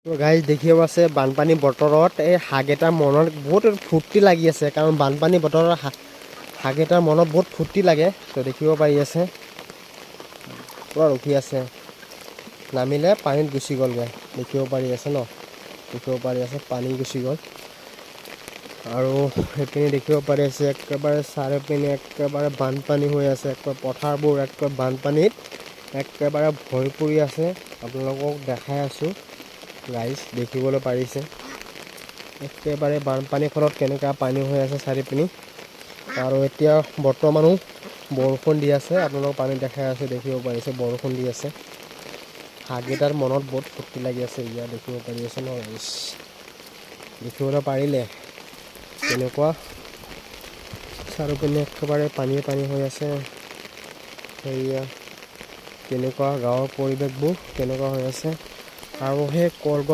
guys দেখিব আছে বানপানী বতৰত এই হাগ এটা মনত বহুত ফূৰ্তি লাগি আছে কাৰণ বানপানী বতৰত হাগ এটাৰ মনত বহুত ফূৰ্তি লাগে তো দেখিব পাৰি আছে পুৰা ৰখি আছে নামিলে পানীত গুচি গ'লগৈ দেখিব পাৰি আছে ন দেখিব পাৰি আছে পানী গুচি গ'ল আৰু সেইপিনে দেখিব পাৰি আছে একেবাৰে চাৰিওপিনে একেবাৰে বানপানী হৈ আছে একেবাৰে পথাৰবোৰ একেবাৰে বানপানীত একেবাৰে ভৰি পৰি আছে আপোনালোকক দেখাই আছোঁ গাইজ দেখিবলৈ পাৰিছে একেবাৰে বানপানীৰ ফলত কেনেকুৱা পানী হৈ আছে চাৰিপিনি আৰু এতিয়া বৰ্তমানো বৰষুণ দি আছে আপোনালোকক পানী দেখাই আছোঁ দেখিব পাৰিছে বৰষুণ দি আছে হাগকেইটাৰ মনত বহুত ফূৰ্তি লাগি আছে ইয়াত দেখিব পাৰি আছে ন গাইজ দেখিবলৈ পাৰিলে কেনেকুৱা চাৰিওপিনে একেবাৰে পানী হৈ আছে সেয়া কেনেকুৱা গাঁৱৰ পৰিৱেশবোৰ কেনেকুৱা হৈ আছে আৰু সেই কলগছ